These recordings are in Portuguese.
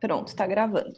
Pronto, tá gravando.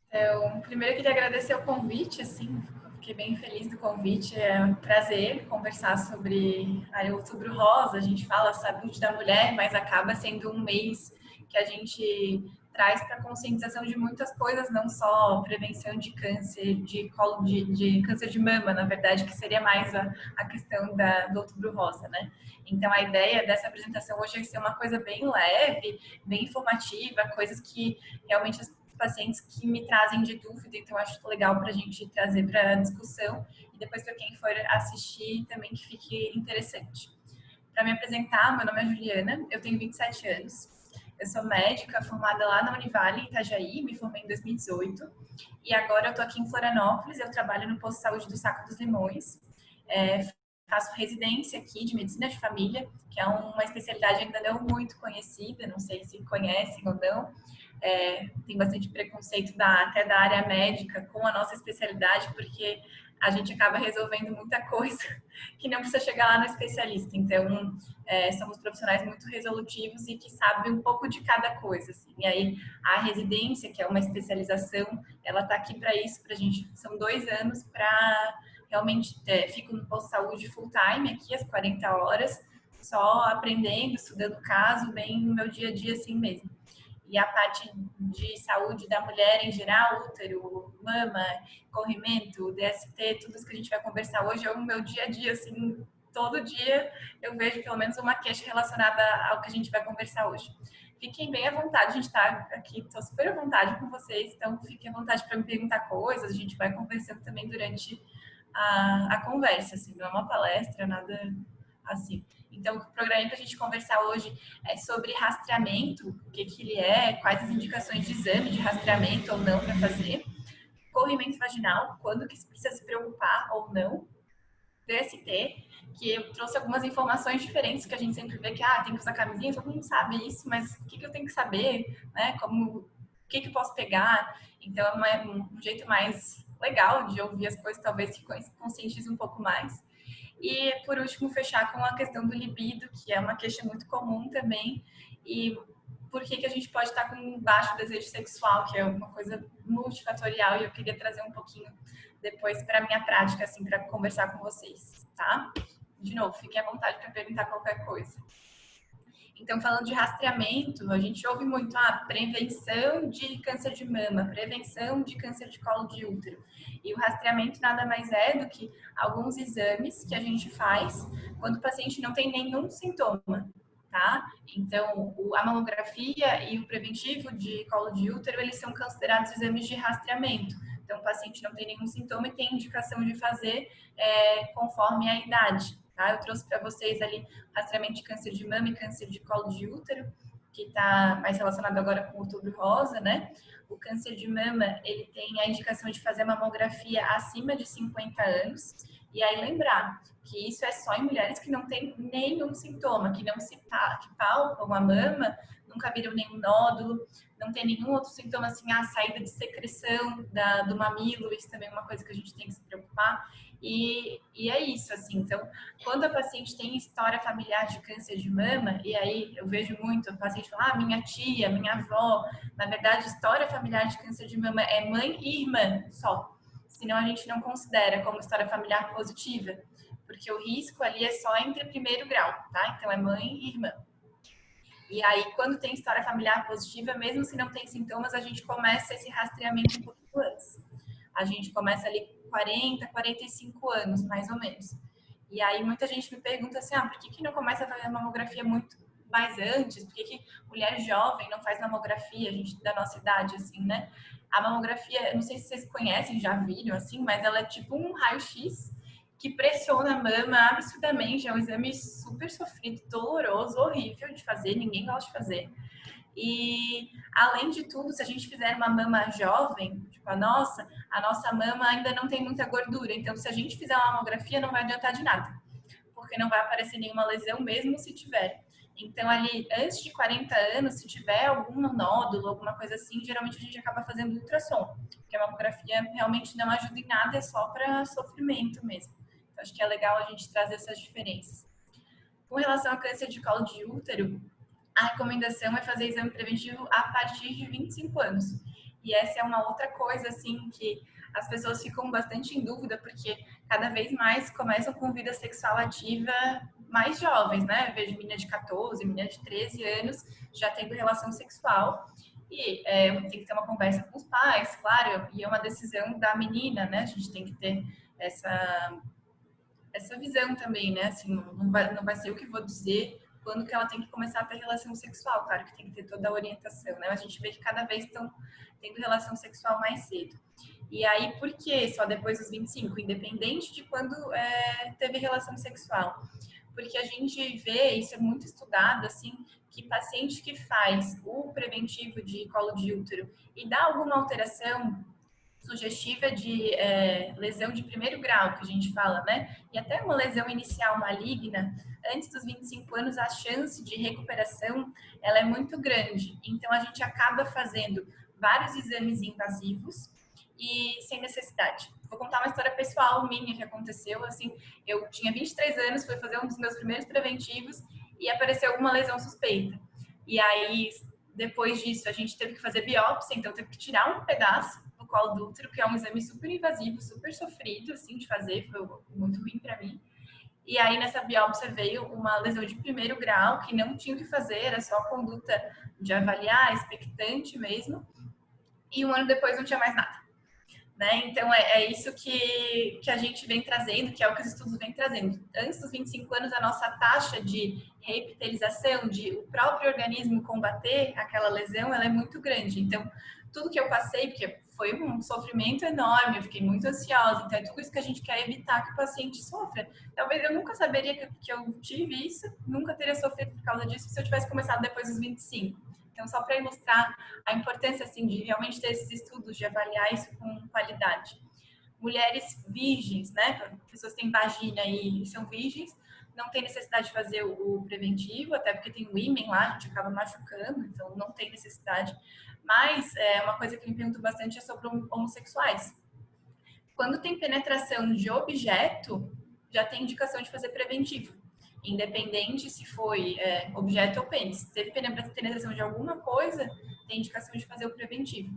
Então, primeiro eu queria agradecer o convite, assim, fiquei bem feliz do convite, é um prazer conversar sobre o Outubro Rosa. A gente fala saúde da mulher, mas acaba sendo um mês que a gente traz para conscientização de muitas coisas, não só prevenção de câncer de colo de câncer de mama, na verdade, que seria mais a questão do Outubro Rosa, né? Então, a ideia dessa apresentação hoje é ser uma coisa bem leve, bem informativa, coisas que realmente as pacientes que me trazem de dúvida, então acho legal para a gente trazer para discussão e depois para quem for assistir também que fique interessante. Para me apresentar, meu nome é Juliana, eu tenho 27 anos, eu sou médica formada lá na Univale, em Itajaí, me formei em 2018 e agora eu estou aqui em Florianópolis, eu trabalho no posto de saúde do Saco dos Limões, faço residência aqui de medicina de família, que é uma especialidade ainda não muito conhecida, não sei se conhecem ou não. Tem bastante preconceito até da área médica com a nossa especialidade, porque a gente acaba resolvendo muita coisa que não precisa chegar lá no especialista. Então, somos profissionais muito resolutivos e que sabem um pouco de cada coisa. Assim. E aí, a residência, que é uma especialização, ela está aqui para isso, para a gente. São 2 anos para realmente fico no posto de saúde full time aqui, às 40 horas, só aprendendo, estudando caso, bem no meu dia a dia assim mesmo. E a parte de saúde da mulher em geral, útero, mama, corrimento, DST, tudo isso que a gente vai conversar hoje é o meu dia a dia, assim, todo dia eu vejo pelo menos uma queixa relacionada ao que a gente vai conversar hoje. Fiquem bem à vontade, a gente está aqui, estou super à vontade com vocês, então fiquem à vontade para me perguntar coisas, a gente vai conversando também durante a conversa, assim, não é uma palestra, nada assim. Então, o programa para a gente conversar hoje é sobre rastreamento, o que ele é, quais as indicações de exame de rastreamento ou não para fazer, corrimento vaginal, quando que precisa se preocupar ou não, DST, que eu trouxe algumas informações diferentes que a gente sempre vê que tem que usar camisinha, todo mundo sabe isso, mas o que eu tenho que saber, né? Como, o que eu posso pegar? Então, é um jeito mais legal de ouvir as coisas, talvez que conscientize um pouco mais. E, por último, fechar com a questão do libido, que é uma queixa muito comum também, e por que a gente pode estar com baixo desejo sexual, que é uma coisa multifatorial, e eu queria trazer um pouquinho depois para a minha prática, assim, para conversar com vocês, tá? De novo, fiquem à vontade para perguntar qualquer coisa. Então, falando de rastreamento, a gente ouve muito prevenção de câncer de mama, prevenção de câncer de colo de útero. E o rastreamento nada mais é do que alguns exames que a gente faz quando o paciente não tem nenhum sintoma, tá? Então, a mamografia e o preventivo de colo de útero, eles são considerados exames de rastreamento. Então, o paciente não tem nenhum sintoma e tem indicação de fazer conforme a idade. Tá? Eu trouxe para vocês ali rastreamento de câncer de mama e câncer de colo de útero, que está mais relacionado agora com o Outubro Rosa, né? O câncer de mama, ele tem a indicação de fazer mamografia acima de 50 anos. E aí lembrar que isso é só em mulheres que não têm nenhum sintoma, que não se palpam a mama, nunca viram nenhum nódulo, não tem nenhum outro sintoma assim, a saída de secreção do mamilo, isso também é uma coisa que a gente tem que se preocupar. E é isso, assim. Então, quando a paciente tem história familiar de câncer de mama, e aí eu vejo muito a paciente falar, minha tia, minha avó, na verdade, história familiar de câncer de mama é mãe e irmã só. Senão a gente não considera como história familiar positiva, porque o risco ali é só entre primeiro grau, tá? Então é mãe e irmã. E aí, quando tem história familiar positiva, mesmo se não tem sintomas, a gente começa esse rastreamento um pouquinho antes. A gente começa ali com 40, 45 anos, mais ou menos. E aí muita gente me pergunta assim, por que não começa a fazer mamografia muito mais antes? Por que mulher jovem não faz mamografia, a gente da nossa idade, assim, né? A mamografia, não sei se vocês conhecem, já viram, assim, mas ela é tipo um raio-x que pressiona a mama absurdamente, é um exame super sofrido, doloroso, horrível de fazer, ninguém gosta de fazer. E, além de tudo, se a gente fizer uma mama jovem, tipo a nossa mama ainda não tem muita gordura. Então, se a gente fizer uma mamografia, não vai adiantar de nada, porque não vai aparecer nenhuma lesão, mesmo se tiver. Então, ali, antes de 40 anos, se tiver algum nódulo, alguma coisa assim, geralmente a gente acaba fazendo ultrassom, porque a mamografia realmente não ajuda em nada, é só para sofrimento mesmo. Então, acho que é legal a gente trazer essas diferenças. Com relação ao câncer de colo de útero, a recomendação é fazer exame preventivo a partir de 25 anos. E essa é uma outra coisa, assim, que as pessoas ficam bastante em dúvida, porque cada vez mais começam com vida sexual ativa mais jovens, né? Eu vejo menina de 14, menina de 13 anos já tendo relação sexual. E tem que ter uma conversa com os pais, claro, e é uma decisão da menina, né? A gente tem que ter essa visão também, né? Assim, não vai ser eu que vou dizer quando que ela tem que começar a ter relação sexual. Claro que tem que ter toda a orientação, né? A gente vê que cada vez estão tendo relação sexual mais cedo. E aí, por que só depois dos 25? Independente de quando teve relação sexual. Porque a gente vê, isso é muito estudado, assim, que paciente que faz o preventivo de colo de útero e dá alguma alteração sugestiva de lesão de primeiro grau, que a gente fala, né? E até uma lesão inicial maligna, antes dos 25 anos, a chance de recuperação, ela é muito grande. Então, a gente acaba fazendo vários exames invasivos e sem necessidade. Vou contar uma história pessoal minha que aconteceu, assim, eu tinha 23 anos, fui fazer um dos meus primeiros preventivos e apareceu uma lesão suspeita. E aí, depois disso, a gente teve que fazer biópsia, então teve que tirar um pedaço do colo do útero, que é um exame super invasivo, super sofrido, assim, de fazer, foi muito ruim para mim. E aí, nessa biópsia veio uma lesão de primeiro grau, que não tinha o que fazer, era só conduta de avaliar, expectante mesmo. E um ano depois não tinha mais nada. Né? Então, é isso que a gente vem trazendo, que é o que os estudos vêm trazendo. Antes dos 25 anos, a nossa taxa de reepitelização, de o próprio organismo combater aquela lesão, ela é muito grande. Então, tudo que eu passei, porque foi um sofrimento enorme, eu fiquei muito ansiosa, então é tudo isso que a gente quer evitar que o paciente sofra. Talvez eu nunca saberia que eu tive isso, nunca teria sofrido por causa disso se eu tivesse começado depois dos 25. Então, só para ilustrar a importância, assim, de realmente ter esses estudos, de avaliar isso com qualidade. Mulheres virgens, né? Pessoas que têm vagina e são virgens, não tem necessidade de fazer o preventivo, até porque tem o ímen lá, a gente acaba machucando, então não tem necessidade. Mas uma coisa que me pergunto bastante é sobre homossexuais. Quando tem penetração de objeto, já tem indicação de fazer preventivo. Independente se foi objeto ou pênis. Teve penetração de alguma coisa, tem indicação de fazer o preventivo.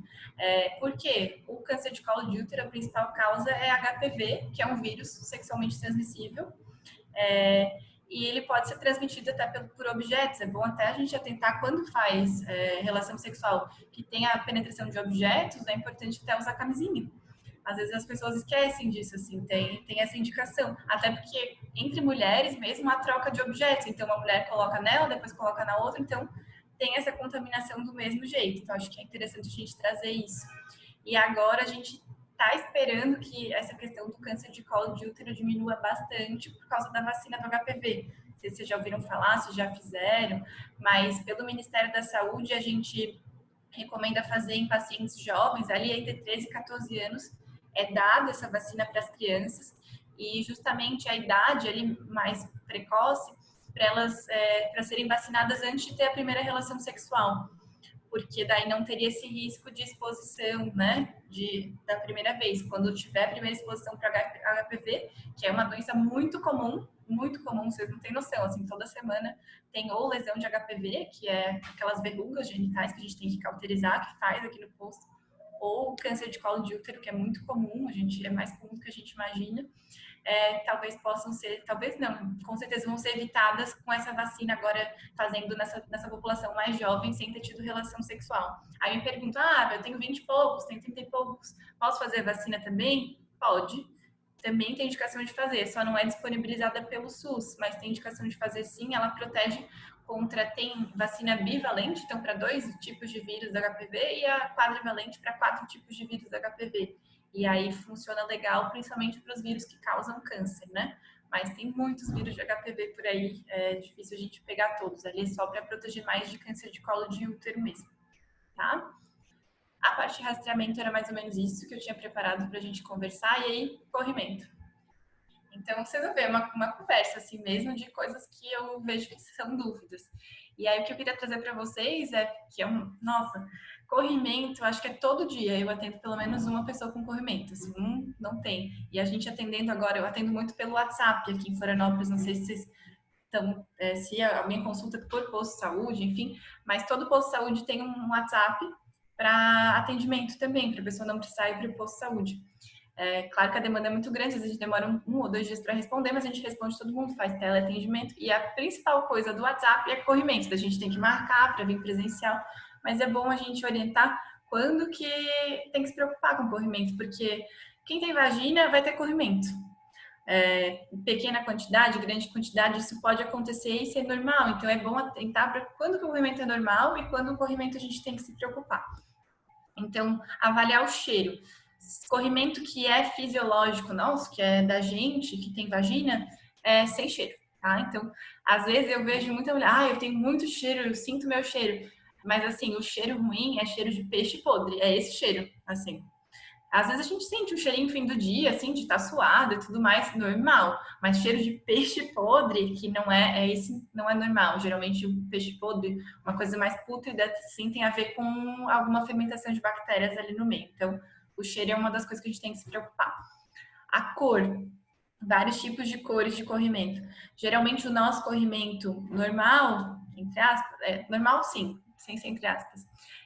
Por quê? O câncer de colo de útero, a principal causa é HPV, que é um vírus sexualmente transmissível. E ele pode ser transmitido até por objetos. É bom até a gente atentar quando faz relação sexual que tem a penetração de objetos, é importante até usar camisinha. Às vezes as pessoas esquecem disso, assim, tem essa indicação. Até porque entre mulheres mesmo há troca de objetos. Então uma mulher coloca nela, depois coloca na outra, então tem essa contaminação do mesmo jeito. Então acho que é interessante a gente trazer isso. E agora a gente está esperando que essa questão do câncer de colo de útero diminua bastante por causa da vacina do HPV. Não sei se vocês já ouviram falar, se já fizeram, mas pelo Ministério da Saúde a gente recomenda fazer em pacientes jovens, ali entre 13 e 14 anos, dada essa vacina para as crianças, e justamente a idade ali mais precoce para elas para serem vacinadas antes de ter a primeira relação sexual, porque daí não teria esse risco de exposição, né, da primeira vez. Quando tiver a primeira exposição para HPV, que é uma doença muito comum, vocês não têm noção, assim, toda semana tem ou lesão de HPV, que é aquelas verrugas genitais que a gente tem que cauterizar, que faz aqui no posto, ou câncer de colo de útero, que é muito comum, é mais comum do que a gente imagina. Talvez possam ser, talvez não, com certeza vão ser evitadas com essa vacina agora fazendo nessa população mais jovem sem ter tido relação sexual. Aí me perguntam, eu tenho 20 e poucos, tenho 30 e poucos, posso fazer vacina também? Pode. Também tem indicação de fazer, só não é disponibilizada pelo SUS, mas tem indicação de fazer sim, ela protege tem vacina bivalente, então para 2 tipos de vírus da HPV, e a quadrivalente para 4 tipos de vírus da HPV. E aí funciona legal, principalmente para os vírus que causam câncer, né? Mas tem muitos vírus de HPV por aí, é difícil a gente pegar todos. Ali é só para proteger mais de câncer de colo de útero mesmo, tá? A parte de rastreamento era mais ou menos isso que eu tinha preparado para a gente conversar, e aí, corrimento. Então, vocês vão ver uma conversa assim mesmo de coisas que eu vejo que são dúvidas. E aí, o que eu queria trazer para vocês que nossa, corrimento, acho que é todo dia. Eu atendo pelo menos uma pessoa com corrimento. Se não tem. E a gente atendendo agora, eu atendo muito pelo WhatsApp aqui em Florianópolis, não sei se vocês Então, se alguém consulta por posto de saúde, enfim, mas todo posto de saúde tem um WhatsApp para atendimento também, para a pessoa não precisar ir para o posto de saúde. Claro que a demanda é muito grande, às vezes a gente demora um ou 2 dias para responder, mas a gente responde todo mundo, faz teleatendimento. E a principal coisa do WhatsApp é corrimento, a gente tem que marcar para vir presencial, mas é bom a gente orientar quando que tem que se preocupar com corrimento, porque quem tem vagina vai ter corrimento. Pequena quantidade, grande quantidade, isso pode acontecer e ser normal. Então é bom atentar para quando que o corrimento é normal e quando o corrimento a gente tem que se preocupar. Então, avaliar o cheiro. Escorrimento que é fisiológico nosso, que é da gente, que tem vagina, é sem cheiro, tá? Então, às vezes eu vejo muita mulher, eu tenho muito cheiro, eu sinto meu cheiro. Mas, assim, o cheiro ruim é cheiro de peixe podre, é esse cheiro, assim. Às vezes a gente sente um cheirinho no fim do dia, assim, de estar suado e tudo mais, normal. Mas cheiro de peixe podre, que esse não é normal. Geralmente o peixe podre, uma coisa mais pútrida, sim, tem a ver com alguma fermentação de bactérias ali no meio. Então, o cheiro é uma das coisas que a gente tem que se preocupar. A cor, vários tipos de cores de corrimento. Geralmente o nosso corrimento normal, entre aspas, normal sim, sem ser entre aspas,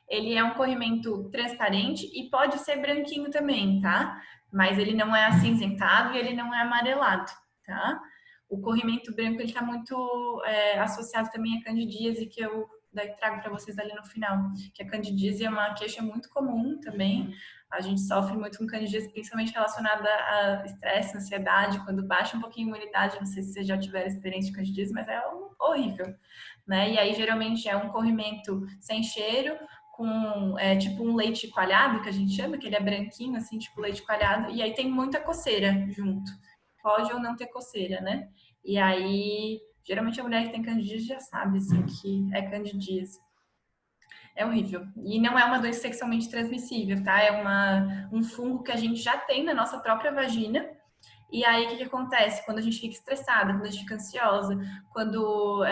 ele é um corrimento transparente e pode ser branquinho também, tá? Mas ele não é acinzentado e ele não é amarelado, tá? O corrimento branco ele está muito associado também a candidíase, que eu daí trago para vocês ali no final, que a candidíase é uma queixa muito comum também. A gente sofre muito com candidíase, principalmente relacionada a estresse, ansiedade, quando baixa um pouquinho a imunidade. Não sei se vocês já tiveram experiência de candidíase, mas é horrível, né? E aí geralmente é um corrimento sem cheiro, com tipo um leite coalhado, que a gente chama, que ele é branquinho, assim, tipo leite coalhado, e aí tem muita coceira junto. Pode ou não ter coceira, né? E aí, geralmente a mulher que tem candidíase já sabe, assim, que é candidíase. É horrível. E não é uma doença sexualmente transmissível, tá? É um fungo que a gente já tem na nossa própria vagina. E aí, o que acontece? Quando a gente fica estressada, quando a gente fica ansiosa, quando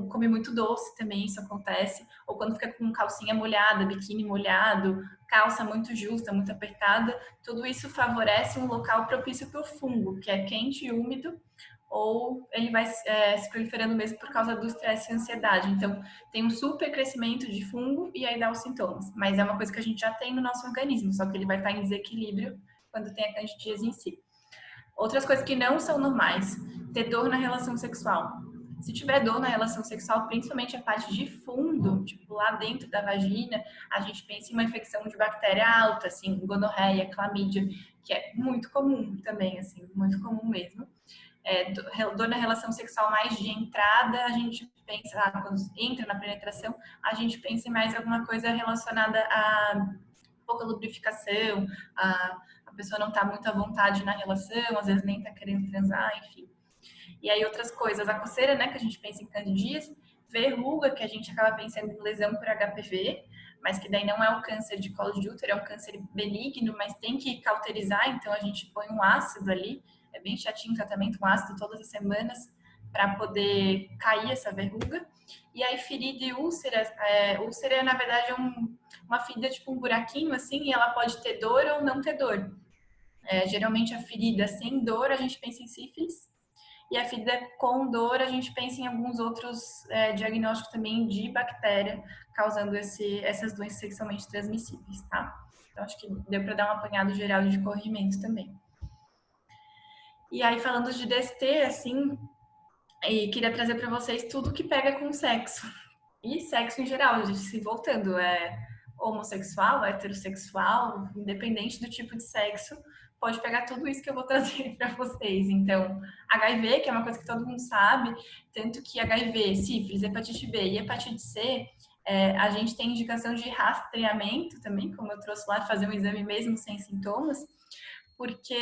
come muito doce também, isso acontece. Ou quando fica com calcinha molhada, biquíni molhado, calça muito justa, muito apertada. Tudo isso favorece um local propício para o fungo, que é quente e úmido, ou ele vai se proliferando mesmo por causa do estresse e ansiedade. Então, tem um super crescimento de fungo e aí dá os sintomas. Mas é uma coisa que a gente já tem no nosso organismo, só que ele vai estar em desequilíbrio quando tem a candidíase em si. Outras coisas que não são normais, ter dor na relação sexual. Se tiver dor na relação sexual, principalmente a parte de fundo, tipo lá dentro da vagina, a gente pensa em uma infecção de bactéria alta, assim, gonorreia, clamídia, que é muito comum também, assim, muito comum mesmo. Dor na relação sexual mais de entrada, a gente pensa, quando entra na penetração, a gente pensa em mais alguma coisa relacionada a pouca lubrificação, a pessoa não está muito à vontade na relação, às vezes nem está querendo transar, enfim. E aí outras coisas, a coceira, né, que a gente pensa em candidíase, verruga, que a gente acaba pensando em lesão por HPV, mas que daí não é o câncer de colo de útero, é um câncer benigno, mas tem que cauterizar, então a gente põe um ácido ali, é bem chatinho o tratamento, um ácido todas as semanas, para poder cair essa verruga. E aí ferida e úlcera, úlcera na verdade é uma ferida tipo um buraquinho assim, e ela pode ter dor ou não ter dor. Geralmente a ferida sem dor a gente pensa em sífilis, e a ferida com dor a gente pensa em alguns outros diagnósticos também de bactéria causando essas doenças sexualmente transmissíveis, tá? Então acho que deu para dar um apanhado geral de corrimento também. E aí falando de DST, assim, e queria trazer para vocês tudo que pega com sexo. E sexo em geral, gente, se voltando, homossexual, heterossexual, independente do tipo de sexo, pode pegar tudo isso que eu vou trazer para vocês. Então, HIV, que é uma coisa que todo mundo sabe, tanto que HIV, sífilis, hepatite B e hepatite C, a gente tem indicação de rastreamento também, como eu trouxe lá, fazer um exame mesmo sem sintomas, porque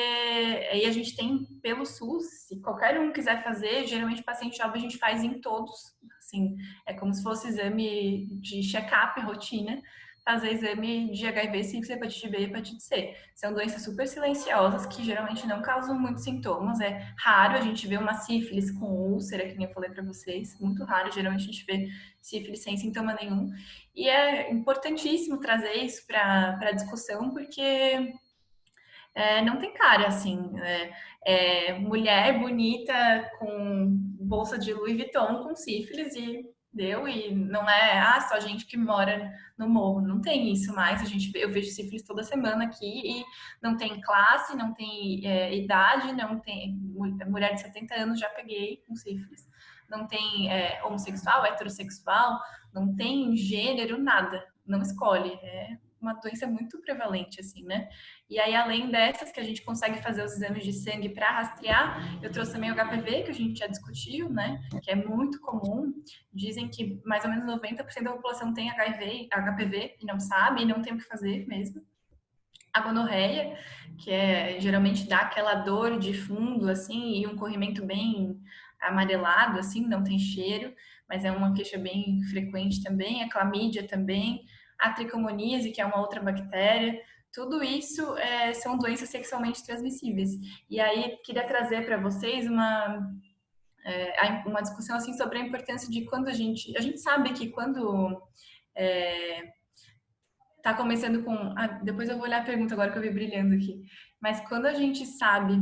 aí a gente tem pelo SUS, se qualquer um quiser fazer, geralmente paciente jovem a gente faz em todos, assim, é como se fosse exame de check-up, rotina, fazer exame de HIV, sífilis, hepatite B e hepatite C. São doenças super silenciosas que geralmente não causam muitos sintomas, é raro a gente ver uma sífilis com úlcera, que nem eu falei para vocês, muito raro, geralmente a gente vê sífilis sem sintoma nenhum, e é importantíssimo trazer isso para discussão, porque não tem cara, assim. Mulher bonita com bolsa de Louis Vuitton com sífilis e deu. E não é só gente que mora no morro. Não tem isso mais. Eu vejo sífilis toda semana aqui e não tem classe, não tem idade, não tem. Mulher de 70 anos já peguei com sífilis. Não tem homossexual, heterossexual, não tem gênero, nada. Não escolhe. É uma doença muito prevalente, assim, né? E aí, além dessas que a gente consegue fazer os exames de sangue para rastrear, eu trouxe também o HPV, que a gente já discutiu, né? Que é muito comum. Dizem que mais ou menos 90% da população tem HPV e não sabe, e não tem o que fazer mesmo. A gonorreia, que geralmente dá aquela dor de fundo, assim, e um corrimento bem amarelado, assim, não tem cheiro, mas é uma queixa bem frequente também. A clamídia também, a tricomoníase, que é uma outra bactéria. Tudo isso são doenças sexualmente transmissíveis. E aí, queria trazer para vocês uma discussão assim sobre a importância de quando a gente sabe que quando tá começando com. Depois eu vou olhar a pergunta agora que eu vi brilhando aqui. Mas quando a gente sabe.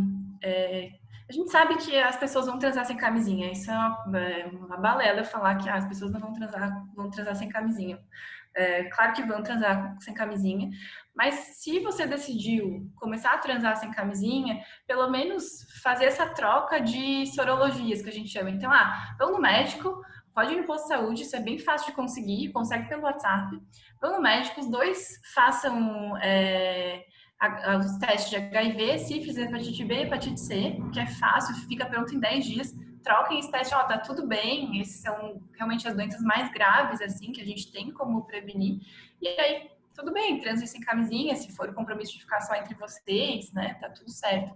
A gente sabe que as pessoas vão transar sem camisinha. Isso é uma balela falar que as pessoas não vão transar sem camisinha. Claro que vão transar sem camisinha, mas se você decidiu começar a transar sem camisinha, pelo menos fazer essa troca de sorologias que a gente chama. Então, vão no médico, pode ir no posto de saúde, isso é bem fácil de conseguir, consegue pelo WhatsApp. Vão no médico, os dois façam os testes de HIV, sífilis, hepatite B e hepatite C, que é fácil, fica pronto em 10 dias. Troquem esse teste, tá tudo bem, esses são realmente as doenças mais graves, assim, que a gente tem como prevenir. E aí, tudo bem, transem sem camisinha, se for o compromisso de ficar só entre vocês, né, tá tudo certo.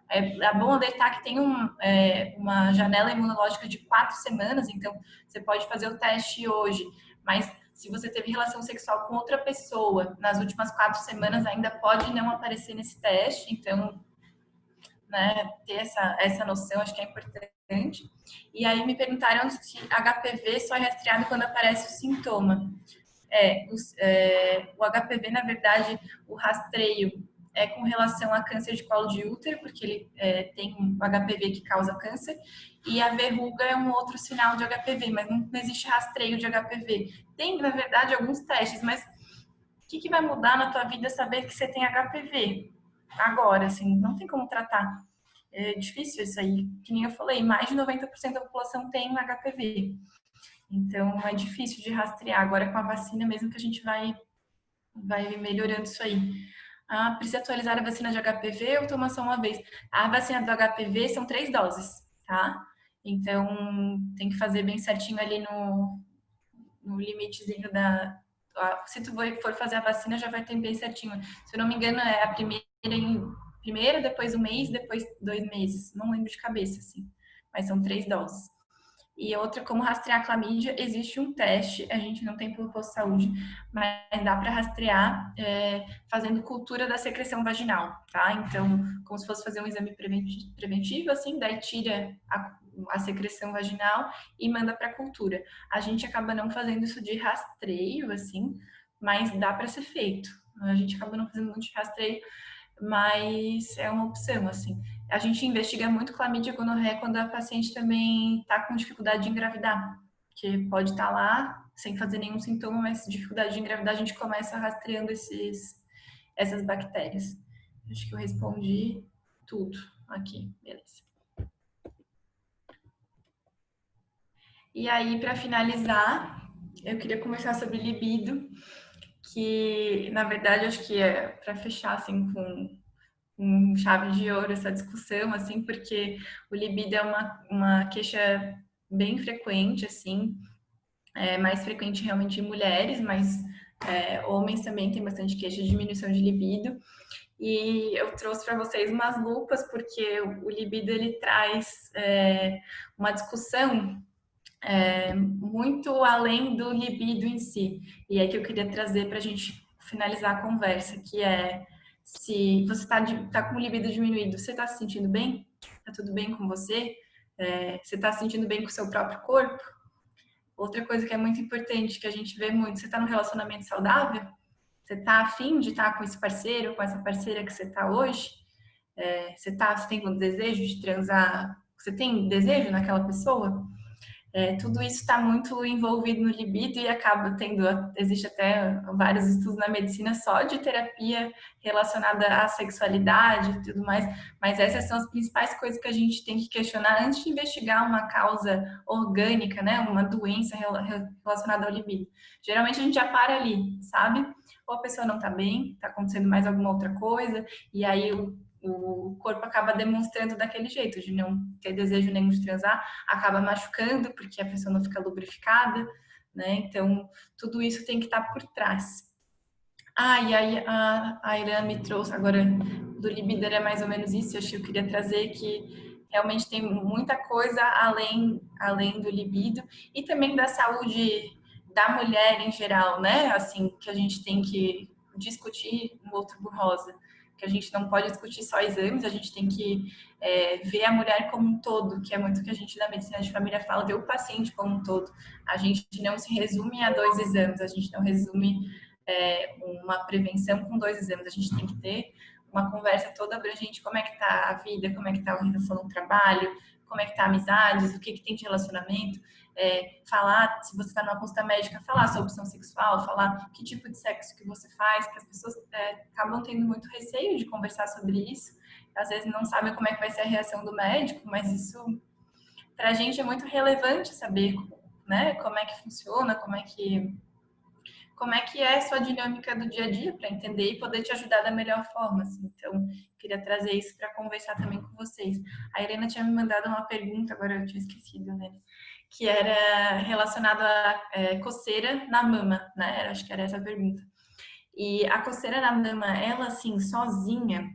É bom alertar que tem uma janela imunológica de 4 semanas, então você pode fazer o teste hoje, mas se você teve relação sexual com outra pessoa nas últimas 4 semanas, ainda pode não aparecer nesse teste, então, né, ter essa noção, acho que é importante. E aí me perguntaram se HPV só é rastreado quando aparece o sintoma. O HPV, na verdade, o rastreio é com relação a câncer de colo de útero, porque ele tem um HPV que causa câncer, e a verruga é um outro sinal de HPV, mas não existe rastreio de HPV. Tem, na verdade, alguns testes, mas o que vai mudar na tua vida saber que você tem HPV? Agora, assim, não tem como tratar. É difícil isso aí. Que nem eu falei, mais de 90% da população tem HPV. Então, é difícil de rastrear. Agora, com a vacina mesmo que a gente vai melhorando isso aí. Precisa atualizar a vacina de HPV ou tomar só uma vez? A vacina do HPV são 3 doses, tá? Então, tem que fazer bem certinho ali no limitezinho da... Se tu for fazer a vacina, já vai ter bem certinho. Se eu não me engano, é a primeira, depois um mês, depois 2 meses. Não lembro de cabeça, assim. Mas são 3 doses. E outra, como rastrear a clamídia, existe um teste, a gente não tem pelo posto de saúde, mas dá para rastrear fazendo cultura da secreção vaginal, tá? Então, como se fosse fazer um exame preventivo, assim, daí tira a secreção vaginal e manda para cultura. A gente acaba não fazendo isso de rastreio, assim, mas dá para ser feito. A gente acaba não fazendo muito de rastreio, mas é uma opção, assim. A gente investiga muito clamídia e gonorreia quando a paciente também está com dificuldade de engravidar, que pode estar lá sem fazer nenhum sintoma, mas dificuldade de engravidar, a gente começa rastreando essas bactérias. Acho que eu respondi tudo aqui, beleza. E aí, para finalizar, eu queria conversar sobre libido, que na verdade acho que é para fechar assim com chave de ouro essa discussão, assim, porque o libido é uma queixa bem frequente, assim, mais frequente realmente em mulheres, mas homens também têm bastante queixa de diminuição de libido. E eu trouxe para vocês umas lupas, porque o libido ele traz uma discussão muito além do libido em si. E é que eu queria trazer para a gente finalizar a conversa, que é se você tá com o libido diminuído, você está se sentindo bem? Tá tudo bem com você? Você está se sentindo bem com o seu próprio corpo? Outra coisa que é muito importante, que a gente vê muito, você está num relacionamento saudável? Você está afim de estar com esse parceiro, com essa parceira que você está hoje? Você tem um desejo de transar? Você tem desejo naquela pessoa? Tudo isso está muito envolvido no libido e acaba existe até vários estudos na medicina só de terapia relacionada à sexualidade e tudo mais, mas essas são as principais coisas que a gente tem que questionar antes de investigar uma causa orgânica, né, uma doença relacionada ao libido. Geralmente a gente já para ali, sabe? Ou a pessoa não está bem, está acontecendo mais alguma outra coisa, e aí o corpo acaba demonstrando daquele jeito, de não ter desejo nenhum de transar, acaba machucando porque a pessoa não fica lubrificada, né? Então, tudo isso tem que estar por trás. E aí a Irã me trouxe agora do libido, é mais ou menos isso. Eu acho que eu queria trazer que realmente tem muita coisa além do libido e também da saúde da mulher em geral, né? Assim, que a gente tem que discutir no Outubro Rosa, que a gente não pode discutir só exames, a gente tem que ver a mulher como um todo, que é muito o que a gente da medicina de família fala, ver o paciente como um todo. A gente não se resume a 2 exames, a gente não resume uma prevenção com 2 exames, a gente tem que ter uma conversa toda abrangente, como é que tá a vida, como é que tá a relação no trabalho, como é que tá a amizades, o que tem de relacionamento, falar, se você está numa consulta médica, falar sobre opção sexual, falar que tipo de sexo que você faz, que as pessoas acabam tendo muito receio de conversar sobre isso, às vezes não sabem como é que vai ser a reação do médico, mas isso para a gente é muito relevante saber, né, como é que funciona, como é que é a sua dinâmica do dia a dia para entender e poder te ajudar da melhor forma. Assim. Então, queria trazer isso para conversar também com vocês. A Irena tinha me mandado uma pergunta, agora eu tinha esquecido, né? Que era relacionada a coceira na mama, né? Acho que era essa a pergunta. E a coceira na mama, ela assim, sozinha,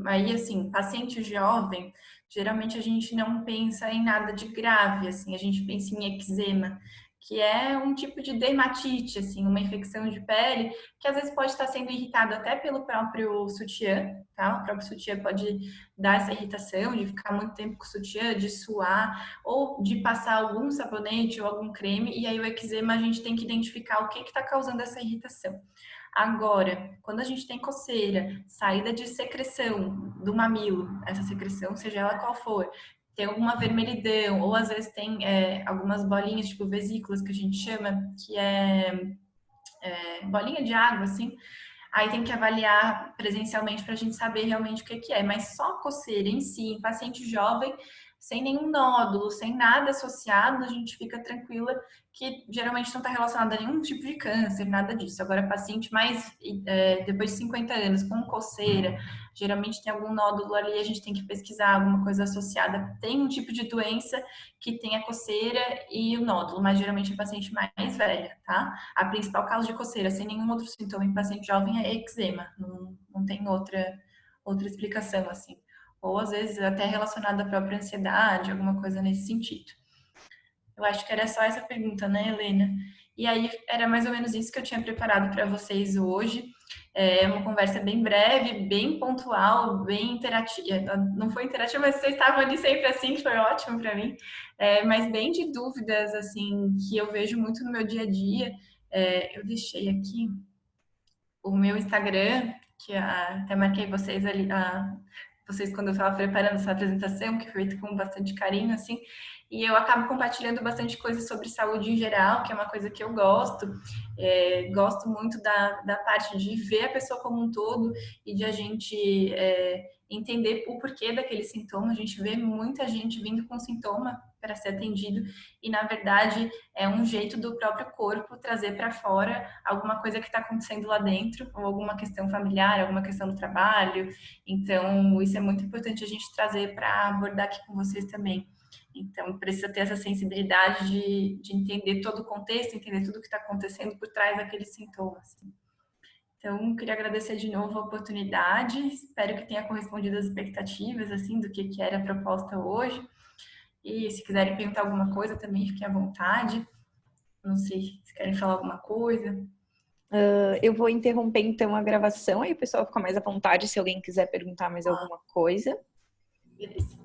aí assim, paciente jovem, geralmente a gente não pensa em nada de grave, assim, a gente pensa em eczema, que é um tipo de dermatite, assim, uma infecção de pele, que às vezes pode estar sendo irritado até pelo próprio sutiã, tá? O próprio sutiã pode dar essa irritação, de ficar muito tempo com o sutiã, de suar, ou de passar algum sabonete ou algum creme, e aí o eczema a gente tem que identificar o que está causando essa irritação. Agora, quando a gente tem coceira, saída de secreção do mamilo, essa secreção, seja ela qual for, tem alguma vermelhidão, ou às vezes tem algumas bolinhas, tipo vesículas, que a gente chama, que é bolinha de água, assim, aí tem que avaliar presencialmente para a gente saber realmente o que é. Mas só coceira em si, em paciente jovem, sem nenhum nódulo, sem nada associado, a gente fica tranquila que geralmente não está relacionado a nenhum tipo de câncer, nada disso. Agora, paciente mais depois de 50 anos, com coceira, geralmente tem algum nódulo ali, a gente tem que pesquisar alguma coisa associada. Tem um tipo de doença que tem a coceira e o nódulo, mas geralmente é paciente mais velha, tá? A principal causa de coceira, sem nenhum outro sintoma em paciente jovem, é eczema. Não tem outra explicação, assim. Ou, às vezes, até relacionada à própria ansiedade, alguma coisa nesse sentido. Eu acho que era só essa pergunta, né, Helena? E aí, era mais ou menos isso que eu tinha preparado para vocês hoje. É uma conversa bem breve, bem pontual, bem interativa. Não foi interativa, mas vocês estavam ali sempre assim, que foi ótimo para mim. Mas bem de dúvidas, assim, que eu vejo muito no meu dia a dia. Eu deixei aqui o meu Instagram, que até marquei vocês ali, vocês quando eu estava preparando essa apresentação, que foi feita com bastante carinho, assim, e eu acabo compartilhando bastante coisas sobre saúde em geral, que é uma coisa que eu gosto. Gosto muito da parte de ver a pessoa como um todo e de a gente entender o porquê daquele sintoma. A gente vê muita gente vindo com sintoma para ser atendido e, na verdade, é um jeito do próprio corpo trazer para fora alguma coisa que está acontecendo lá dentro, ou alguma questão familiar, alguma questão do trabalho. Então, isso é muito importante a gente trazer para abordar aqui com vocês também. Então, precisa ter essa sensibilidade de entender todo o contexto, entender tudo o que está acontecendo por trás daqueles sintomas. Então, queria agradecer de novo a oportunidade, espero que tenha correspondido às expectativas, assim, do que era a proposta hoje. E se quiserem perguntar alguma coisa também, fiquem à vontade. Não sei se querem falar alguma coisa. Eu vou interromper então a gravação, aí o pessoal fica mais à vontade se alguém quiser perguntar mais alguma coisa. Beleza.